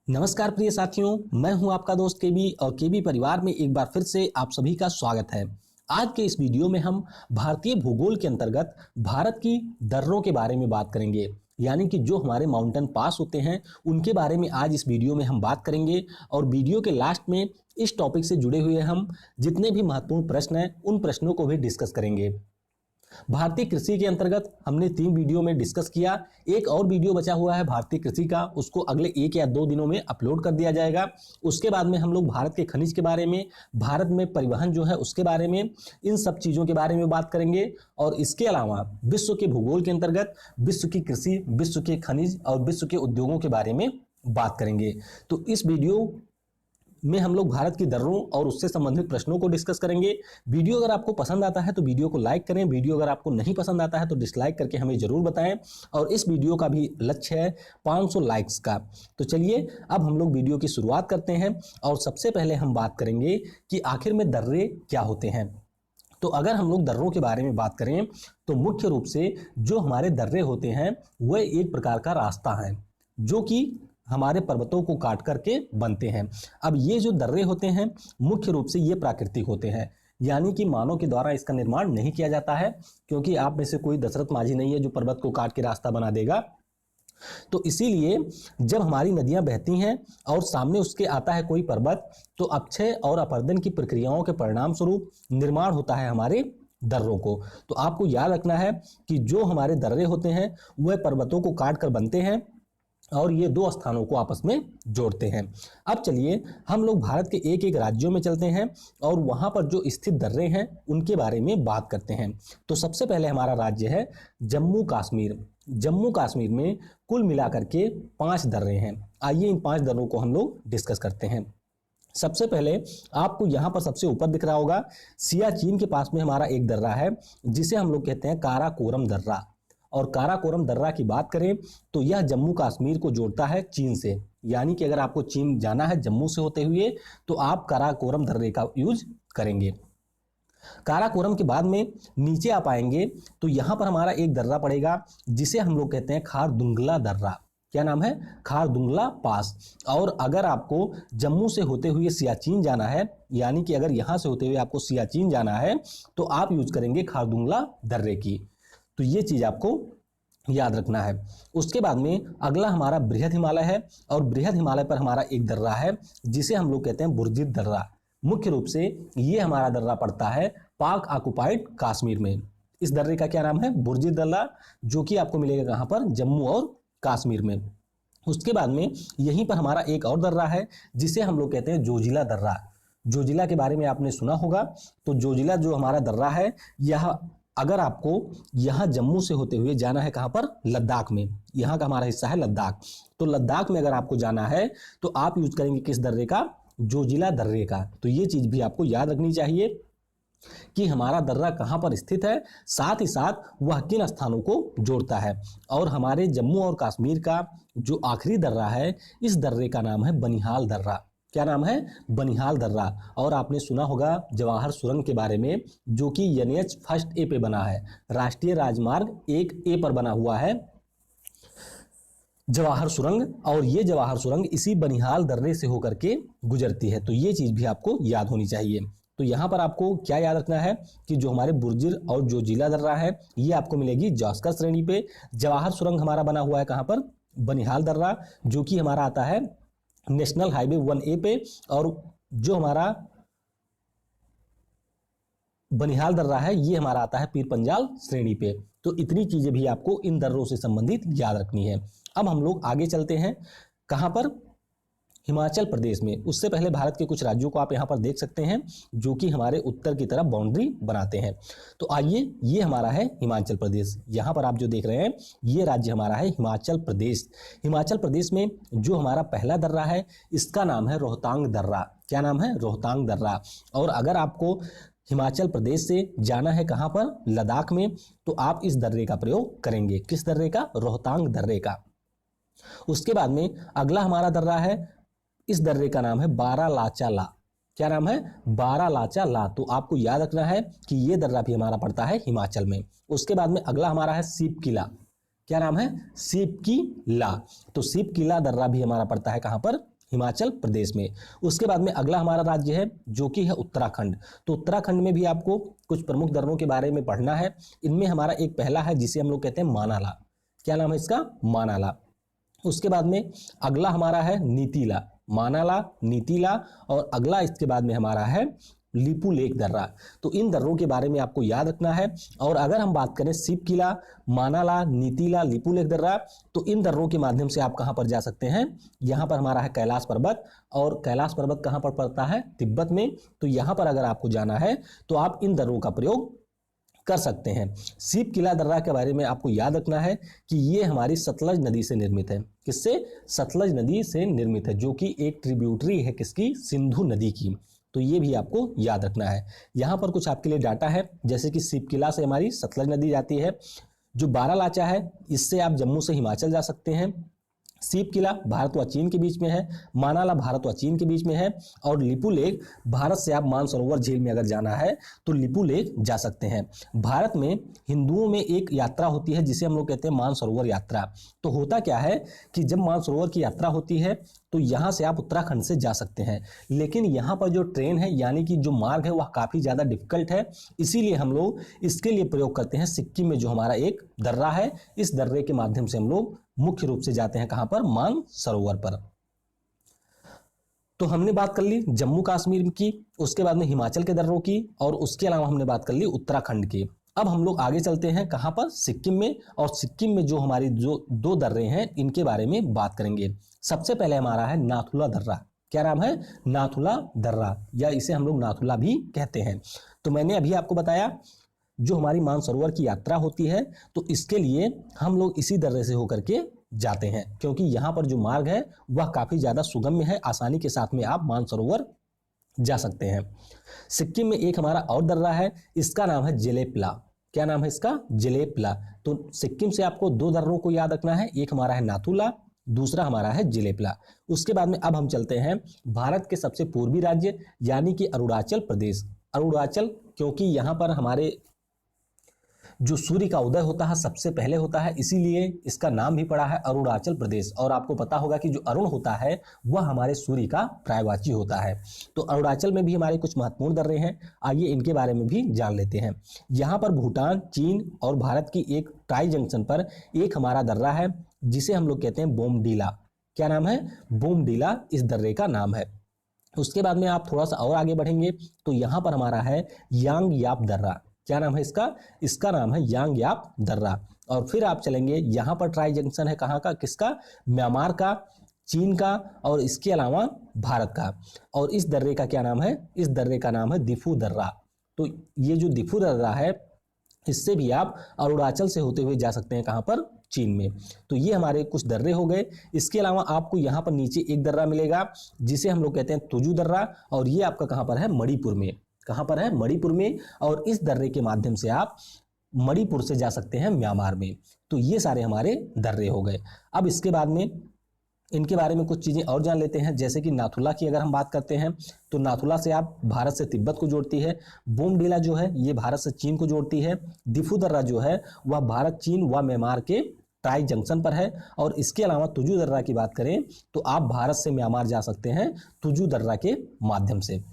नमस्कार प्रिय साथियों, मैं हूं आपका दोस्त केबी और केबी परिवार में एक बार फिर से आप सभी का स्वागत है। आज के इस वीडियो में हम भारतीय भूगोल के अंतर्गत भारत की दर्रों के बारे में बात करेंगे, यानी कि जो हमारे माउंटेन पास होते हैं उनके बारे में आज इस वीडियो में हम बात करेंगे। और वीडियो के लास्ट में इस टॉपिक से जुड़े हुए हम जितने भी महत्वपूर्ण प्रश्न हैं उन प्रश्नों को भी डिस्कस करेंगे। भारतीय कृषि के अंतर्गत हमने 3 वीडियो में डिस्कस किया। एक और वीडियो बचा हुआ है भारतीय कृषि का, उसको अगले 1 या 2 दिनों में अपलोड कर दिया जाएगा। उसके बाद में हम लोग भारत के खनिज के बारे में, भारत में परिवहन जो है उसके बारे में, इन सब चीज़ों के बारे में बात करेंगे। और इसके अलावा विश्व के भूगोल के अंतर्गत विश्व की कृषि, विश्व के खनिज और विश्व के उद्योगों के बारे में बात करेंगे। तो इस वीडियो में हम लोग भारत की दर्रों और उससे संबंधित प्रश्नों को डिस्कस करेंगे। वीडियो अगर आपको पसंद आता है तो वीडियो को लाइक करें, वीडियो अगर आपको नहीं पसंद आता है तो डिसलाइक करके हमें जरूर बताएं। और इस वीडियो का भी लक्ष्य है 500 लाइक्स का। तो चलिए अब हम लोग वीडियो की शुरुआत करते हैं। और सबसे पहले हम बात करेंगे कि आखिर में दर्रे क्या होते हैं। तो अगर हम लोग दर्रों के बारे में बात करें तो मुख्य रूप से जो हमारे दर्रे होते हैं वह एक प्रकार का रास्ता है जो कि हमारे पर्वतों को काट करके बनते हैं। अब ये जो दर्रे होते हैं मुख्य रूप से ये प्राकृतिक होते हैं, यानी कि मानव के द्वारा इसका निर्माण नहीं किया जाता है, क्योंकि आप में से कोई दशरथ माझी नहीं है जो पर्वत को काट के रास्ता बना देगा। तो इसीलिए जब हमारी नदियां बहती हैं और सामने उसके आता है कोई पर्वत, तो अपक्षय और अपरदन की प्रक्रियाओं के परिणाम स्वरूप निर्माण होता है हमारे दर्रों को। तो आपको याद रखना है कि जो हमारे दर्रे होते हैं वह पर्वतों को काट कर बनते हैं और ये 2 स्थानों को आपस में जोड़ते हैं। अब चलिए हम लोग भारत के एक एक राज्यों में चलते हैं और वहां पर जो स्थित दर्रे हैं उनके बारे में बात करते हैं। तो सबसे पहले हमारा राज्य है जम्मू कश्मीर। जम्मू कश्मीर में कुल मिलाकर के 5 दर्रे हैं। आइए इन 5 दर्रों को हम लोग डिस्कस करते हैं। सबसे पहले आपको यहाँ पर सबसे ऊपर दिख रहा होगा सियाचिन के पास में हमारा एक दर्रा है जिसे हम लोग कहते हैं काराकोरम दर्रा। और काराकोरम दर्रा की बात करें तो यह जम्मू कश्मीर को जोड़ता है चीन से, यानी कि अगर आपको चीन जाना है जम्मू से होते हुए तो आप काराकोरम दर्रे का यूज करेंगे। काराकोरम के बाद में नीचे आप आएंगे तो यहाँ पर हमारा एक दर्रा पड़ेगा जिसे हम लोग कहते हैं खारदुंगला दर्रा। क्या नाम है? खारदुंगला पास। और अगर आपको जम्मू से होते हुए सियाचिन जाना है, यानी कि अगर यहाँ से होते हुए आपको सियाचिन जाना है तो आप यूज करेंगे खारदुंगला दर्रे की। तो ये चीज आपको याद रखना है। उसके बाद में अगला हमारा बृहद हिमालय है और बृहद हिमालय पर हमारा एक दर्रा है जिसे हम लोग कहते हैं बुर्जिद दर्रा। मुख्य रूप से ये हमारा दर्रा पड़ता है पाक ऑक्युपाइड कश्मीर में। इस दर्रे का क्या नाम है? बुर्जिद दर्रा, जो कि आपको मिलेगा कहां पर? जम्मू और कश्मीर में। उसके बाद में यहीं पर हमारा एक और दर्रा है जिसे हम लोग कहते हैं जोजिला दर्रा। जोजिला के बारे में आपने सुना होगा। तो जोजिला जो हमारा दर्रा है यह अगर आपको यहाँ जम्मू से होते हुए जाना है कहां पर? लद्दाख में। यहाँ का हमारा हिस्सा है लद्दाख। तो लद्दाख में अगर आपको जाना है तो आप यूज करेंगे किस दर्रे का? जोजिला दर्रे का। तो ये चीज भी आपको याद रखनी चाहिए कि हमारा दर्रा कहां पर स्थित है, साथ ही साथ वह किन स्थानों को जोड़ता है। और हमारे जम्मू और कश्मीर का जो आखिरी दर्रा है इस दर्रे का नाम है बनिहाल दर्रा। क्या नाम है? बनिहाल दर्रा। और आपने सुना होगा जवाहर सुरंग के बारे में, जो कि NH फर्स्ट ए पे बना है, राष्ट्रीय राजमार्ग 1A पर बना हुआ है जवाहर सुरंग। और ये जवाहर सुरंग इसी बनिहाल दर्रे से होकर के गुजरती है। तो ये चीज भी आपको याद होनी चाहिए। तो यहां पर आपको क्या याद रखना है कि जो हमारे बुर्जिर और जो जिला दर्रा है ये आपको मिलेगी जास्कर श्रेणी पे। जवाहर सुरंग हमारा बना हुआ है कहां पर? बनिहाल दर्रा, जो कि हमारा आता है नेशनल हाईवे 1A पे। और जो हमारा बनिहाल दर्रा है ये हमारा आता है पीर पंजाल श्रेणी पे। तो इतनी चीजें भी आपको इन दर्रों से संबंधित याद रखनी है। अब हम लोग आगे चलते हैं कहां पर? हिमाचल प्रदेश में। उससे पहले भारत के कुछ राज्यों को आप यहाँ पर देख सकते हैं जो कि हमारे उत्तर की तरफ बाउंड्री बनाते हैं। तो आइए, ये हमारा है हिमाचल प्रदेश। यहाँ पर आप जो देख रहे हैं ये राज्य हमारा है हिमाचल प्रदेश। हिमाचल प्रदेश में जो हमारा पहला दर्रा है इसका नाम है रोहतांग दर्रा। क्या नाम है? रोहतांग दर्रा। और अगर आपको हिमाचल प्रदेश से जाना है कहां पर? लद्दाख में, तो आप इस दर्रे का प्रयोग करेंगे। किस दर्रे का? रोहतांग दर्रे का। उसके बाद में अगला हमारा दर्रा है, इस दर्रे का नाम है बारालाचा ला। क्या नाम है? बारालाचा ला। तो आपको याद रखना है कि ये दर्रा भी हमारा पड़ता है हिमाचल में। उसके बाद में अगला हमारा है सीप किला। क्या नाम है? सिपकीला। तो सिपकीला दर्रा भी हमारा पड़ता है कहां पर? हिमाचल प्रदेश में। उसके बाद में अगला हमारा राज्य है जो कि है उत्तराखंड। तो उत्तराखंड में भी आपको कुछ प्रमुख दर्रों के बारे में पढ़ना है। इनमें हमारा एक पहला है जिसे हम लोग कहते हैं मानाला। क्या नाम है इसका? मानाला। उसके बाद में अगला हमारा है नीतीला, मानाला, नीतीला, और अगला इसके बाद में हमारा है लिपुलेख दर्रा। तो इन दर्रों के बारे में आपको याद रखना है। और अगर हम बात करें सिपकीला, मानाला, नीतीला, लिपुलेख दर्रा, तो इन दर्रों के माध्यम से आप कहां पर जा सकते हैं? यहां पर हमारा है कैलाश पर्वत, और कैलाश पर्वत कहां पर पड़ता है? तिब्बत में। तो यहां पर अगर आपको जाना है तो आप इन दर्रों का प्रयोग कर सकते हैं। सिपकीला दर्रा के बारे में आपको याद रखना है कि ये हमारी सतलज नदी से निर्मित है। किससे? सतलज नदी से निर्मित है, जो कि एक ट्रिब्यूटरी है किसकी? सिंधु नदी की। तो ये भी आपको याद रखना है। यहाँ पर कुछ आपके लिए डाटा है, जैसे कि सिपकीला से हमारी सतलज नदी जाती है। जो बारालाचा है इससे आप जम्मू से हिमाचल जा सकते हैं। सिपकीला भारत व चीन के बीच में है, मानाला भारत व चीन के बीच में है, और लिपुलेख भारत से आप मानसरोवर झील में अगर जाना है तो लिपुलेख जा सकते हैं। भारत में हिंदुओं में एक यात्रा होती है जिसे हम लोग कहते हैं मानसरोवर यात्रा। तो होता क्या है कि जब मानसरोवर की यात्रा होती है तो यहाँ से आप उत्तराखंड से जा सकते हैं, लेकिन यहाँ पर जो ट्रेन है यानी कि जो मार्ग है वह काफ़ी ज़्यादा डिफिकल्ट है। इसीलिए हम लोग इसके लिए प्रयोग करते हैं सिक्किम में जो हमारा एक दर्रा है, इस दर्रे के माध्यम से हम लोग मुख्य रूप से जाते हैं कहां पर? मानसरोवर पर। तो हमने बात कर ली जम्मू कश्मीर की, उसके बाद में हिमाचल के दर्रों की, और उसके अलावा हमने बात कर ली उत्तराखंड की। अब हम लोग आगे चलते हैं कहां पर? सिक्किम में। और सिक्किम में जो हमारी जो दो दर्रे हैं इनके बारे में बात करेंगे। सबसे पहले हमारा है नाथुला दर्रा। क्या नाम है? नाथुला दर्रा, या इसे हम लोग नाथुला भी कहते हैं। तो मैंने अभी आपको बताया जो हमारी मानसरोवर की यात्रा होती है तो इसके लिए हम लोग इसी दर्रे से होकर के जाते हैं, क्योंकि यहाँ पर जो मार्ग है वह काफ़ी ज़्यादा सुगम्य है। आसानी के साथ में आप मानसरोवर जा सकते हैं। सिक्किम में एक हमारा और दर्रा है, इसका नाम है जेलेपला। क्या नाम है इसका? जेलेपला। तो सिक्किम से आपको दो दर्रों को याद रखना है, एक हमारा है नाथुला, दूसरा हमारा है जेलेपला। उसके बाद में अब हम चलते हैं भारत के सबसे पूर्वी राज्य यानी कि अरुणाचल प्रदेश। अरुणाचल क्योंकि यहाँ पर हमारे जो सूर्य का उदय होता है सबसे पहले होता है, इसीलिए इसका नाम भी पड़ा है अरुणाचल प्रदेश। और आपको पता होगा कि जो अरुण होता है वह हमारे सूर्य का पर्यायवाची होता है। तो अरुणाचल में भी हमारे कुछ महत्वपूर्ण दर्रे हैं, आइए इनके बारे में भी जान लेते हैं। यहाँ पर भूटान, चीन और भारत की एक टाई जंक्शन पर एक हमारा दर्रा है जिसे हम लोग कहते हैं बोमडीला। क्या नाम है? बोमडीला इस दर्रे का नाम है। उसके बाद में आप थोड़ा सा और आगे बढ़ेंगे तो यहाँ पर हमारा है यांग याप दर्रा। क्या नाम है इसका? इसका नाम है यांग याप दर्रा। और फिर आप चलेंगे, यहाँ पर ट्राई जंक्शन है कहाँ का? किसका? म्यांमार का, चीन का, और इसके अलावा भारत का। और इस दर्रे का क्या नाम है? इस दर्रे का नाम है दिफू दर्रा। तो ये जो दिफू दर्रा है इससे भी आप अरुणाचल से होते हुए जा सकते हैं कहाँ पर? चीन में। तो ये हमारे कुछ दर्रे हो गए। इसके अलावा आपको यहाँ पर नीचे एक दर्रा मिलेगा जिसे हम लोग कहते हैं तुजू दर्रा, और ये आपका कहाँ पर है? मणिपुर में। कहां पर है? मणिपुर में। और इस दर्रे के माध्यम से आप मणिपुर से जा सकते हैं म्यांमार में। तो ये सारे हमारे दर्रे हो गए। अब इसके बाद में इनके बारे में कुछ चीजें और जान लेते हैं, जैसे कि नाथुला की अगर हम बात करते हैं तो नाथुला से आप भारत से तिब्बत को जोड़ती है। बोमडीला जो है ये भारत से चीन को जोड़ती है। दिफू दर्रा जो है वह भारत, चीन व म्यांमार के ट्राई जंक्शन पर है। और इसके अलावा तुजू दर्रा की बात करें तो आप भारत से म्यांमार जा सकते हैं तुजू दर्रा के माध्यम से।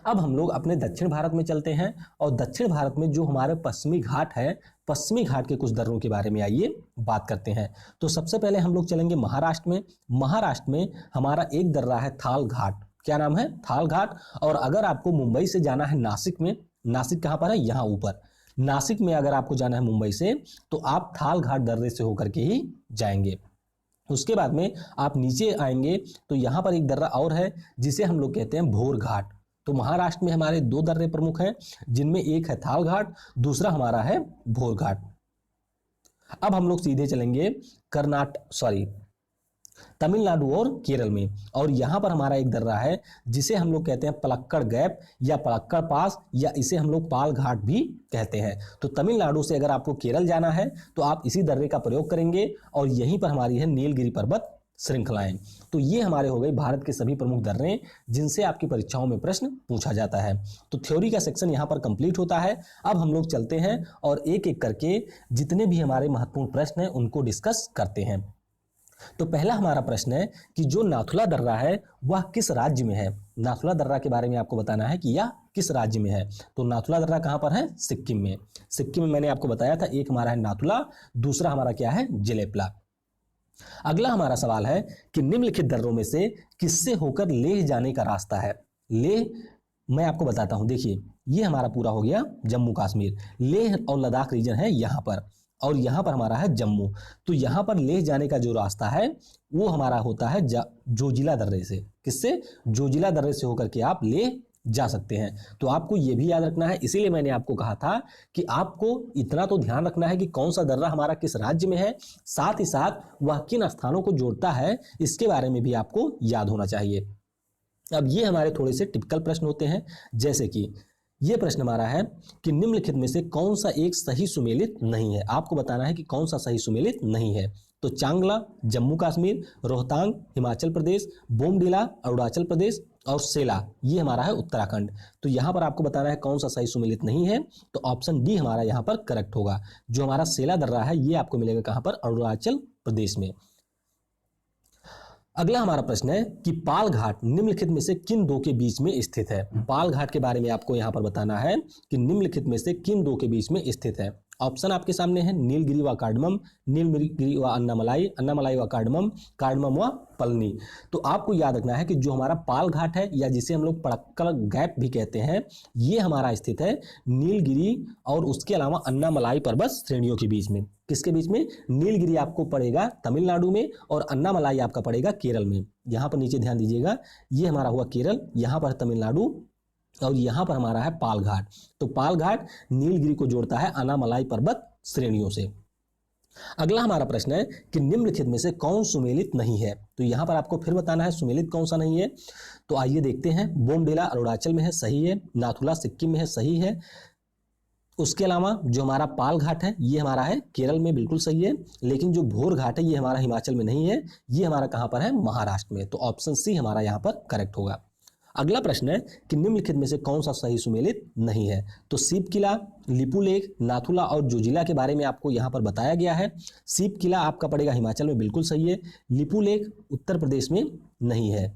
अब हम लोग अपने दक्षिण भारत में चलते हैं, और दक्षिण भारत में जो हमारे पश्चिमी घाट है, पश्चिमी घाट के कुछ दर्रों के बारे में आइए बात करते हैं। तो सबसे पहले हम लोग चलेंगे महाराष्ट्र में। महाराष्ट्र में हमारा एक दर्रा है थाल घाट। क्या नाम है? थाल घाट। और अगर आपको मुंबई से जाना है नासिक में, नासिक कहाँ पर है? यहाँ ऊपर। नासिक में अगर आपको जाना है मुंबई से तो आप थाल घाट दर्रे से होकर के ही जाएंगे। उसके बाद में आप नीचे आएंगे तो यहाँ पर एक दर्रा और है जिसे हम लोग कहते हैं भोर घाट। तो महाराष्ट्र में हमारे दो दर्रे प्रमुख हैं जिनमें एक है थाल घाट, दूसरा हमारा है भोर घाट। अब हम लोग सीधे चलेंगे तमिलनाडु और केरल में, और यहां पर हमारा एक दर्रा है जिसे हम लोग कहते हैं पलक्कड़ गैप या पलक्कड़ पास, या इसे हम लोग पाल घाट भी कहते हैं। तो तमिलनाडु से अगर आपको केरल जाना है तो आप इसी दर्रे का प्रयोग करेंगे, और यहीं पर हमारी है नीलगिरी पर्वत श्रृंखलाएं। तो ये हमारे हो गए भारत के सभी प्रमुख दर्रे जिनसे आपकी परीक्षाओं में प्रश्न पूछा जाता है। तो थ्योरी का सेक्शन यहाँ पर कंप्लीट होता है। अब हम लोग चलते हैं और एक एक करके जितने भी हमारे महत्वपूर्ण प्रश्न हैं उनको डिस्कस करते हैं। तो पहला हमारा प्रश्न है कि जो नाथुला दर्रा है वह किस राज्य में है। नाथुला दर्रा के बारे में आपको बताना है कि यह किस राज्य में है। तो नाथुला दर्रा कहां पर है? सिक्किम में। सिक्किम में मैंने आपको बताया था, एक हमारा है नाथुला, दूसरा हमारा क्या है? जेलेपला। अगला हमारा सवाल है कि निम्नलिखित दर्रों में से किससे होकर लेह जाने का रास्ता है। लेह मैं आपको बताता हूं, देखिए ये हमारा पूरा हो गया जम्मू कश्मीर, लेह और लद्दाख रीजन है यहां पर, और यहां पर हमारा है जम्मू। तो यहां पर लेह जाने का जो रास्ता है वो हमारा होता है जोजिला दर्रे से। किससे? जोजिला दर्रे से होकर के आप लेह जा सकते हैं। तो आपको यह भी याद रखना है, इसीलिए मैंने आपको कहा था कि आपको इतना तो ध्यान रखना है कि कौन सा दर्रा हमारा किस राज्य में है, साथ ही साथ वह किन स्थानों को जोड़ता है इसके बारे में भी आपको याद होना चाहिए। अब ये हमारे थोड़े से टिपिकल प्रश्न होते हैं, जैसे कि ये प्रश्न हमारा है कि निम्नलिखित में से कौन सा एक सही सुमेलित नहीं है। आपको बताना है कि कौन सा सही सुमेलित नहीं है। तो चांगला जम्मू कश्मीर, रोहतांग हिमाचल प्रदेश, बोमडिला अरुणाचल प्रदेश और सेला ये हमारा है उत्तराखंड। तो यहां पर आपको बताना है कौन सा सही सुमेलित नहीं है। तो ऑप्शन डी हमारा यहां पर करेक्ट होगा। जो हमारा सेला दर्रा है ये आपको मिलेगा कहां पर? अरुणाचल प्रदेश में। अगला हमारा प्रश्न है कि पाल घाट निम्नलिखित में से किन दो के बीच में स्थित है। पाल घाट के बारे में आपको यहां पर बताना है कि निम्नलिखित में से किन दो के बीच में स्थित है। ऑप्शन आपके सामने है नीलगिरी व कार्डमम, नीलगिरी व अन्नामलाई, अन्नामलाई व कार्डमम, कार्डमम व पलनी। तो आपको याद रखना है कि जो हमारा पाल घाट है या जिसे हम लोग पड़क्कल गैप भी कहते हैं, ये हमारा स्थित है नीलगिरी और उसके अलावा अन्नामलाई पर्वत श्रेणियों के बीच में। किसके बीच में? नीलगिरी आपको पड़ेगा तमिलनाडु में और अन्नामलाई आपका पड़ेगा केरल में। यहां पर नीचे ध्यान दीजिएगा, ये हमारा हुआ केरल, यहां पर तमिलनाडु और यहां पर हमारा है पाल घाट। तो पाल घाट नीलगिरी को जोड़ता है अन्नामलाई पर्वत श्रेणियों से। अगला हमारा प्रश्न है कि निम्नलिखित में से कौन सुमेलित नहीं है। तो यहां पर आपको फिर बताना है सुमेलित कौन सा नहीं है। तो आइए देखते हैं। बोमडिला अरुणाचल में है, सही है। नाथुला सिक्किम में है, सही है। उसके अलावा जो हमारा पाल घाट है ये हमारा है केरल में, बिल्कुल सही है। लेकिन जो भोर घाट है ये हमारा हिमाचल में नहीं है, ये हमारा कहां पर है? महाराष्ट्र में। तो ऑप्शन सी हमारा यहां पर करेक्ट होगा। अगला प्रश्न है कि निम्नलिखित में से कौन सा सही सुमेलित नहीं है। तो सीप किला, लिपू लेक, नाथुला और जोजिला के बारे में आपको यहां पर बताया गया है। सीप किला आपका पड़ेगा हिमाचल में, बिल्कुल सही है। लिपू लेक उत्तर प्रदेश में नहीं है।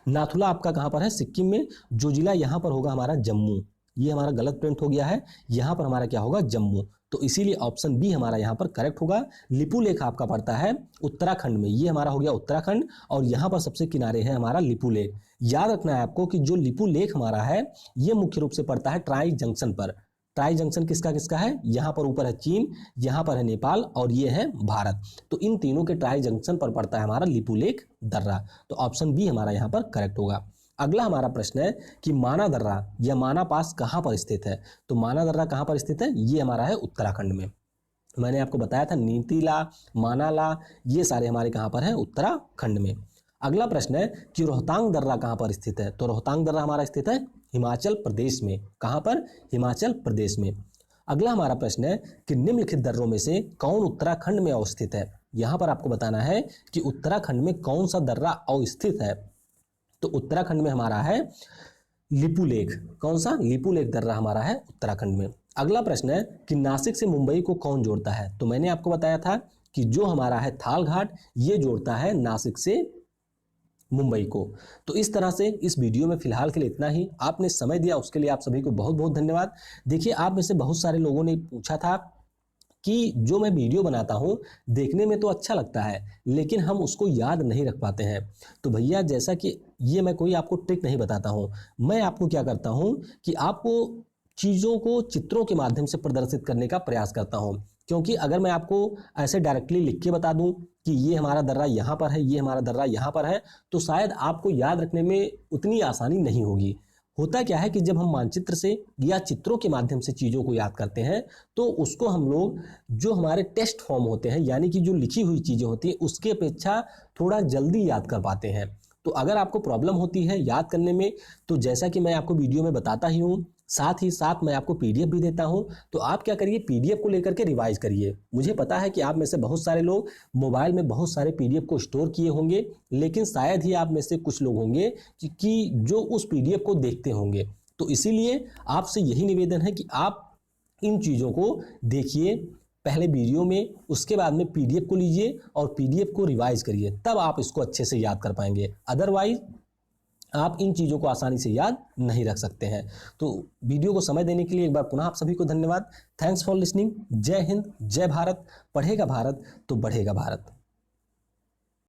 नाथुला आपका कहां पर है? सिक्किम में। जोजिला यहां पर होगा हमारा जम्मू। ये हमारा गलत प्रिंट हो गया है, यहां पर हमारा क्या होगा? जम्मू। तो इसीलिए ऑप्शन बी हमारा यहां पर करेक्ट होगा। लिपू लेक आपका पड़ता है उत्तराखंड में, ये हमारा हो गया उत्तराखंड, और यहां पर सबसे किनारे है हमारा लिपू लेक। याद रखना है आपको कि जो लिपू लेक हमारा है ये मुख्य रूप से पड़ता है ट्राई जंक्शन पर। ट्राई जंक्शन किसका किसका है? यहाँ पर ऊपर है चीन, यहाँ पर है नेपाल और ये है भारत। तो इन तीनों के ट्राई जंक्शन पर पड़ता है हमारा लिपू लेक दर्रा। तो ऑप्शन बी हमारा यहाँ पर करेक्ट होगा। अगला हमारा प्रश्न है कि माना दर्रा या माना पास कहाँ पर स्थित है। तो माना दर्रा कहाँ पर स्थित है? ये हमारा है उत्तराखंड में। मैंने आपको बताया था नीतीला, मानाला ये सारे हमारे कहाँ पर हैं? उत्तराखंड में। अगला प्रश्न है कि रोहतांग दर्रा कहाँ पर स्थित है। तो रोहतांग दर्रा हमारा स्थित है हिमाचल प्रदेश में। कहाँ पर? हिमाचल प्रदेश में। अगला हमारा प्रश्न है कि निम्नलिखित दर्रों में से कौन उत्तराखंड में अवस्थित है। यहाँ पर आपको बताना है कि उत्तराखंड में कौन सा दर्रा अवस्थित है। तो उत्तराखंड में हमारा है लिपू लेक। कौन सा? लिपू लेक दर्रा हमारा है उत्तराखंड में। अगला प्रश्न है कि नासिक से मुंबई को कौन जोड़ता है। तो मैंने आपको बताया था कि जो हमारा है थाल घाट ये जोड़ता है नासिक से मुंबई को। तो इस तरह से इस वीडियो में फिलहाल के लिए इतना ही। आपने समय दिया उसके लिए आप सभी को बहुत बहुत धन्यवाद। देखिए आप में से बहुत सारे लोगों ने पूछा था कि जो मैं वीडियो बनाता हूं देखने में तो अच्छा लगता है लेकिन हम उसको याद नहीं रख पाते हैं। तो भैया जैसा कि ये मैं कोई आपको ट्रिक नहीं बताता हूं, मैं आपको क्या करता हूं कि आपको चीज़ों को चित्रों के माध्यम से प्रदर्शित करने का प्रयास करता हूं। क्योंकि अगर मैं आपको ऐसे डायरेक्टली लिख के बता दूं कि ये हमारा दर्रा यहाँ पर है, ये हमारा दर्रा यहाँ पर है, तो शायद आपको याद रखने में उतनी आसानी नहीं होगी। होता क्या है कि जब हम मानचित्र से या चित्रों के माध्यम से चीज़ों को याद करते हैं तो उसको हम लोग जो हमारे टेक्स्ट फॉर्म होते हैं यानी कि जो लिखी हुई चीज़ें होती हैं उसके अपेक्षा थोड़ा जल्दी याद कर पाते हैं। तो अगर आपको प्रॉब्लम होती है याद करने में तो जैसा कि मैं आपको वीडियो में बताता ही हूँ, साथ ही साथ मैं आपको पीडीएफ भी देता हूं। तो आप क्या करिए, पीडीएफ को लेकर के रिवाइज करिए। मुझे पता है कि आप में से बहुत सारे लोग मोबाइल में बहुत सारे पीडीएफ को स्टोर किए होंगे, लेकिन शायद ही आप में से कुछ लोग होंगे कि जो उस पीडीएफ को देखते होंगे। तो इसीलिए आपसे यही निवेदन है कि आप इन चीज़ों को देखिए पहले वीडियो में, उसके बाद में पीडीएफ को लीजिए और पीडीएफ को रिवाइज करिए, तब आप इसको अच्छे से याद कर पाएंगे। अदरवाइज आप इन चीज़ों को आसानी से याद नहीं रख सकते हैं। तो वीडियो को समय देने के लिए एक बार पुनः आप सभी को धन्यवाद। Thanks for listening. जय हिंद, जय भारत। पढ़ेगा भारत तो बढ़ेगा भारत।